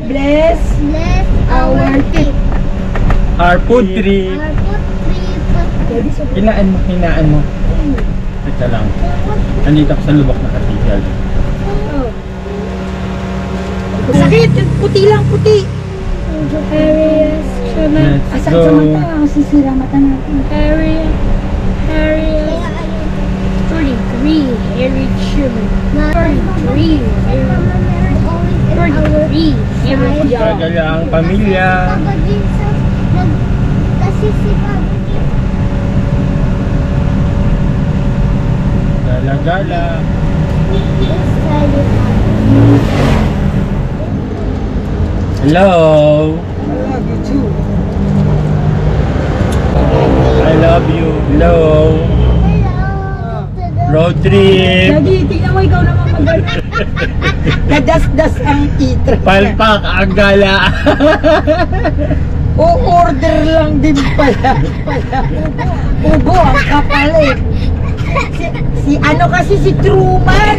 Bless our trip. Our food trip. Our food trip. Hinaan mo. Teka lang. Nandito ako sa lubak na katigal. Sakit! Yung puti lang, puti! Areas. Let's Asal go. sa mata, sisira mata natin. Area 33 Harry Truman. 33 Harry Gagala ang pamilya. Papa Jesus kasi si Papa Gala-gala. Hello. I love you. Hello. Road trip. Lagi, tingnan mo ikaw naman magaling. Kadas-das ang itra. Palpak ang gala. O-order lang din pala. Ubo ang kapalit. Si ano kasi si Truman.